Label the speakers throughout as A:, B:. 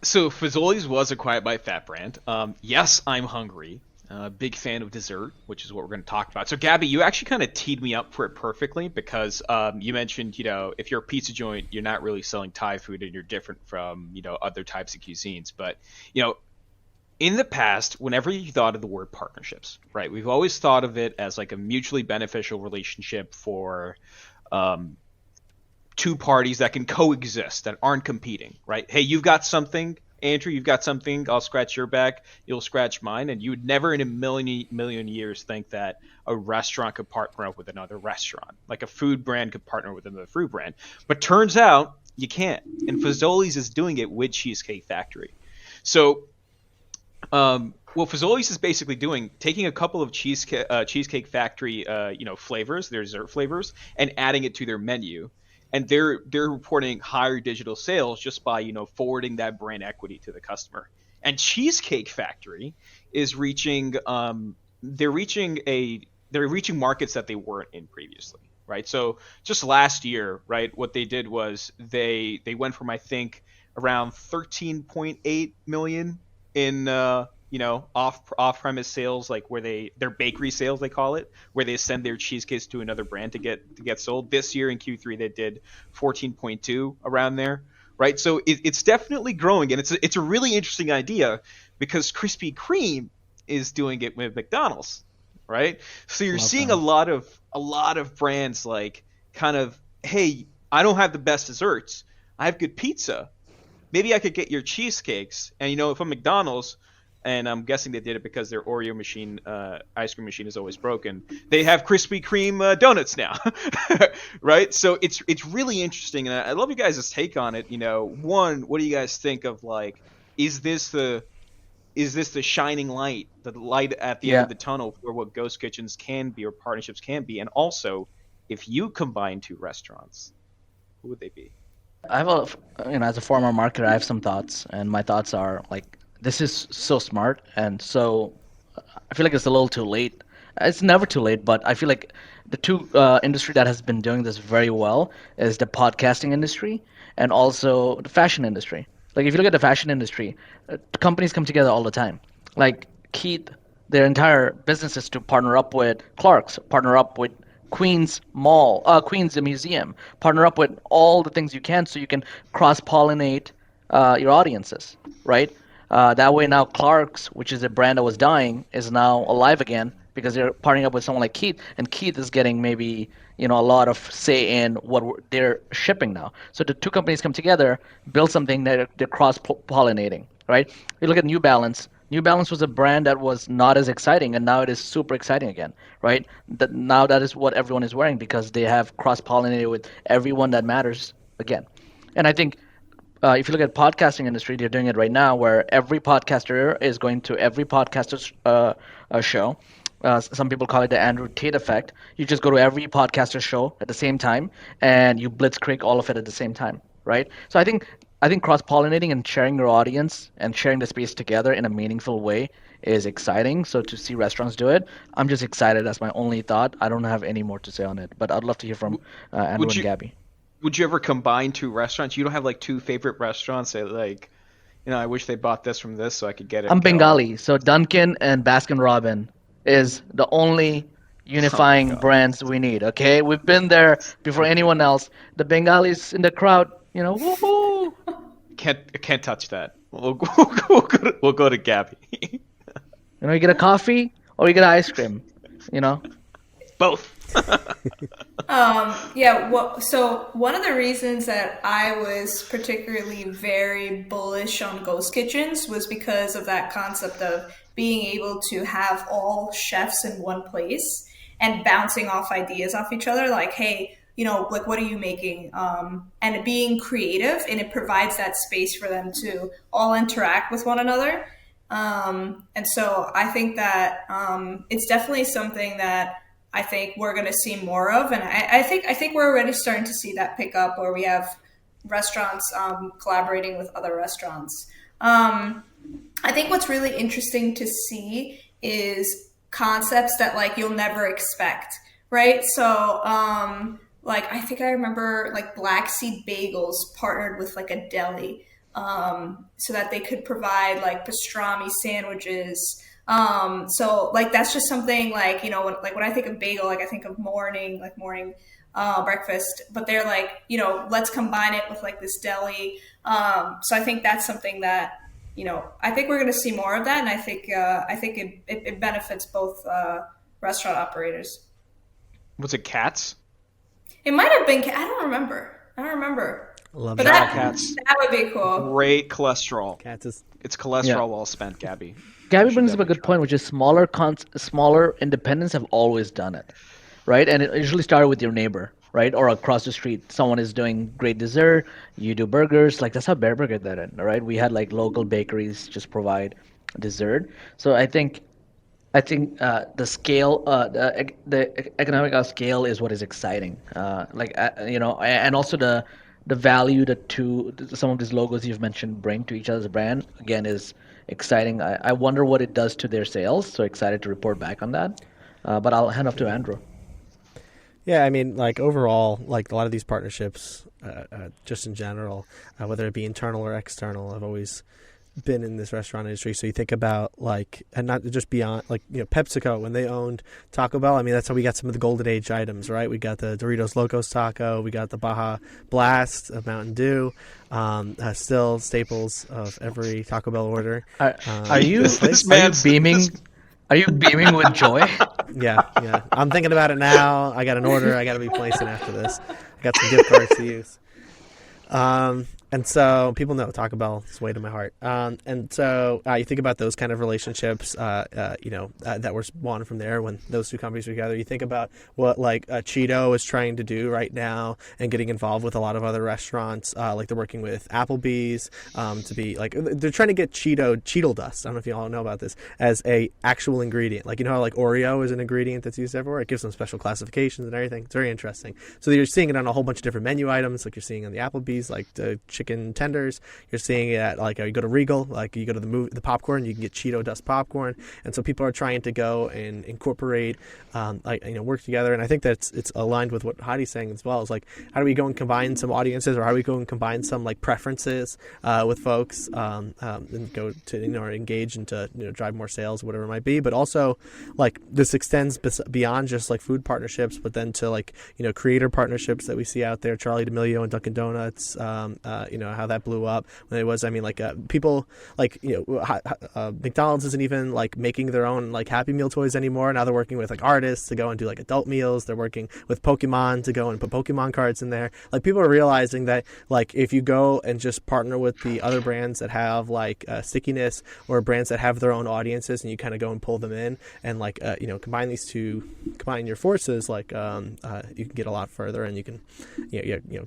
A: So Fazoli's was acquired by Fat Brand. Yes, I'm hungry. Big fan of dessert, which is what we're going to talk about. So, Gabby, you actually kind of teed me up for it perfectly because you mentioned, if you're a pizza joint, you're not really selling Thai food and you're different from, other types of cuisines. But, you know, in the past, whenever you thought of the word partnerships, right, we've always thought of it as like a mutually beneficial relationship for um, two parties that can coexist that aren't competing, right? Hey, you've got something, Andrew, you've got something. I'll scratch your back, you'll scratch mine, and you would never in a million years think that a restaurant could partner up with another restaurant, like a food brand could partner with another food brand. But turns out you can't, and Fazoli's is doing it with Cheesecake Factory. So what Fazoli's is basically doing, taking a couple of Cheesecake Factory, flavors, their dessert flavors, and adding it to their menu, and they're reporting higher digital sales just by forwarding that brand equity to the customer. And Cheesecake Factory is reaching, they're reaching markets that they weren't in previously, right? So just last year, right, what they did was they went from I think around 13.8 million in off premise sales, like where their bakery sales they call it, where they send their cheesecakes to another brand to get sold. This year in Q3 they did 14.2 around there, right? So it's definitely growing, and it's a really interesting idea because Krispy Kreme is doing it with McDonald's, right? So you're
B: Love
A: seeing a
B: them.
A: lot of brands like kind of, hey, I don't have the best desserts, I have good pizza, maybe I could get your cheesecakes. And if I'm McDonald's, and I'm guessing they did it because their Oreo machine, ice cream machine, is always broken. They have Krispy Kreme donuts now, right? So it's really interesting, and I love you guys' take on it. One, what do you guys think of, like, is this the shining light, the light at the end
B: Yeah,
A: of the tunnel for what ghost kitchens can be or partnerships can be? And also, if you combine two restaurants, who would they be?
B: I have as a former marketer, I have some thoughts, and my thoughts are like, this is so smart, and so I feel like it's a little too late. It's never too late, but I feel like the two industry that has been doing this very well is the podcasting industry and also the fashion industry. Like if you look at the fashion industry, companies come together all the time. Like Keith, their entire business is to partner up with Clark's, partner up with Queens Mall, Queens Museum, partner up with all the things you can so you can cross pollinate your audiences, right? That way now Clark's, which is a brand that was dying, is now alive again because they're partnering up with someone like Keith, and Keith is getting maybe a lot of say in what they're shipping now. So the two companies come together, build something that they're cross pollinating, right? You look at New Balance. New Balance was a brand that was not as exciting, and now it is super exciting again, right? Now that is what everyone is wearing because they have cross pollinated with everyone that matters again. And I think if you look at podcasting industry, they're doing it right now, where every podcaster is going to every podcaster's show. Some people call it the Andrew Tate effect. You just go to every podcaster show at the same time, and you blitzkrieg all of it at the same time, right? So I think cross pollinating and sharing your audience and sharing the space together in a meaningful way is exciting. So to see restaurants do it, I'm just excited. That's my only thought. I don't have any more to say on it, but I'd love to hear from
A: W-
B: Andrew
A: Would
B: and
A: you
B: Gabby.
A: would you ever combine two restaurants? You don't have like two favorite restaurants that, like, I wish they bought this from this so I could get
B: I'm
A: it going.
B: Bengali, so Dunkin' and Baskin Robin is the only
A: Oh my
B: unifying
A: god.
B: brands we need. Okay, we've been there before
A: Okay.
B: anyone else. The Bengalis in the crowd, woohoo!
A: Can't touch that. We'll go to Gabby.
B: You get a coffee or you get ice cream. You know,
A: Both.
C: Yeah, well, so one of the reasons that I was particularly very bullish on ghost kitchens was because of that concept of being able to have all chefs in one place and bouncing off ideas off each other. Like, hey, like, what are you making? And being creative, and it provides that space for them to all interact with one another. And so I think that it's definitely something that I think we're going to see more of, and I think we're already starting to see that pick up, where we have restaurants collaborating with other restaurants. Um, I think what's really interesting to see is concepts that like you'll never expect, right? So, like I think I remember like Black Seed Bagels partnered with like a deli. so that they could provide like pastrami sandwiches. So like that's just something like when I think of bagel, like I think of morning breakfast. But they're like let's combine it with like this deli. So I think that's something that I think we're going to see more of that, and I think it benefits both restaurant operators.
A: Was it cats?
C: It might have been. I don't remember.
D: Love
C: But
A: Shout
D: that.
A: out cats.
C: that would be cool.
A: Great cholesterol.
D: Cats is
A: It's cholesterol
B: Yeah.
A: well spent, Gabby.
B: Gabby
A: Should
B: brings up a
A: definitely
B: good
A: try.
B: point, which is smaller independents have always done it, right? And it usually started with your neighbor, right? Or across the street, someone is doing great dessert, you do burgers. Like that's how Bear Burger did it, right? We had like local bakeries just provide dessert. So I think the scale, the economic scale is what is exciting. And also the value that some of these logos you've mentioned bring to each other's brand again is exciting. I wonder what it does to their sales. So excited to report back on that. But I'll hand off to Andrew.
D: Yeah, I mean, like overall, like a lot of these partnerships, just in general, whether it be internal or external, I've always been in this restaurant industry. So you think about like, and not just beyond, like PepsiCo when they owned Taco Bell. I mean, that's how we got some of the golden age items, right? We got the Doritos Locos Taco, we got the Baja Blast of Mountain Dew, still staples of every Taco Bell order.
B: Are you
A: This
B: are you
A: man's-
B: beaming?
A: this-
B: Are you beaming with joy?
D: Yeah. I'm thinking about it now. I got an order I got to be placing after this. I got some gift cards to use. And so people know Taco Bell is way to my heart. And so you think about those kind of relationships, that were spawned from there when those two companies were together. You think about what like Cheeto is trying to do right now and getting involved with a lot of other restaurants. Like they're working with Applebee's to be like they're trying to get Cheeto dust. I don't know if you all know about this as a actual ingredient. Like how like Oreo is an ingredient that's used everywhere. It gives them special classifications and everything. It's very interesting. So you're seeing it on a whole bunch of different menu items, like you're seeing on the Applebee's, like the chicken tenders. You're seeing it at like you go to Regal, like you go to the popcorn, you can get Cheeto dust popcorn, and so people are trying to go and incorporate, work together. And I think that's it's aligned with what Heidi's saying as well. Is like how do we go and combine some audiences, or how do we go and combine some like preferences with folks, and go to or engage and to drive more sales, whatever it might be. But also like this extends beyond just like food partnerships, but then to like creator partnerships that we see out there. Charlie D'Amelio and Dunkin' Donuts, how that blew up when it was. I mean, like people like McDonald's isn't even like making their own like Happy Meal toys anymore. Now they're working with like artists to go and do like adult meals. They're working with Pokemon to go and put Pokemon cards in there. Like people are realizing that like if you go and just partner with the other brands that have like stickiness, or brands that have their own audiences, and you kind of go and pull them in and like combine your forces, like you can get a lot further, and you can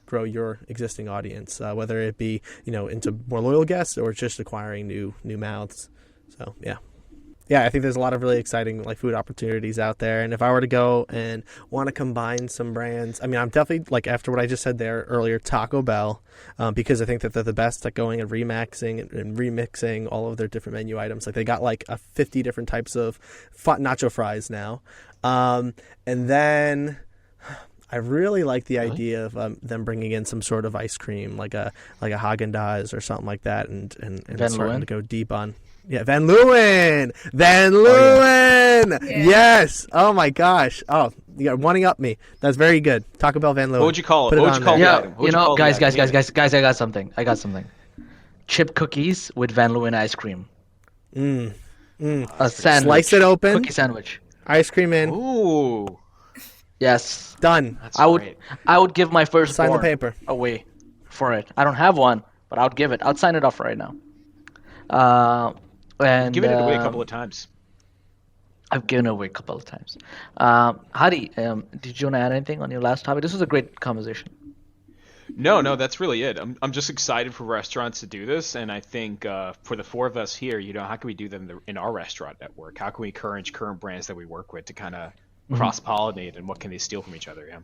D: grow your existing audience, whether it be into more loyal guests or just acquiring new mouths. So I think there's a lot of really exciting like food opportunities out there. And if I were to go and want to combine some brands, I mean, I'm definitely like, after what I just said there earlier, Taco Bell, because I think that they're the best at going and remixing all of their different menu items. Like they got like 50 different types of nacho fries now. And then I really like the idea of them bringing in some sort of ice cream, like a Haagen-Dazs or something like that, and starting to go deep on. Yeah, Van Leeuwen!
C: Yeah.
D: Yes! Oh my gosh. Oh, you're one up me. That's very good. Taco Bell Van Leeuwen.
A: What would you call it?
D: Put
A: What would
D: on
A: you call
D: there.
A: the
B: Yeah,
A: item? What would you call the
B: guys,
A: item?
B: I got something. Chip cookies with Van Leeuwen ice cream. A sandwich.
D: Slice it open.
B: Cookie sandwich.
D: Ice cream in.
A: Ooh,
B: Yes.
D: Done.
A: that's
B: I would
A: great.
B: I would give my first
D: Sign the paper.
B: away for it. I don't have one, but I would give it. I'd sign it off right now. And
A: Given it away a couple of times.
B: I've given it away a couple of times. Hadi, did you want to add anything on your last topic? This was a great conversation.
A: No, that's really it. I'm just excited for restaurants to do this, and I think for the four of us here, how can we do them in our restaurant network? How can we encourage current brands that we work with to kind of cross-pollinate, and what can they steal from each other? Yeah.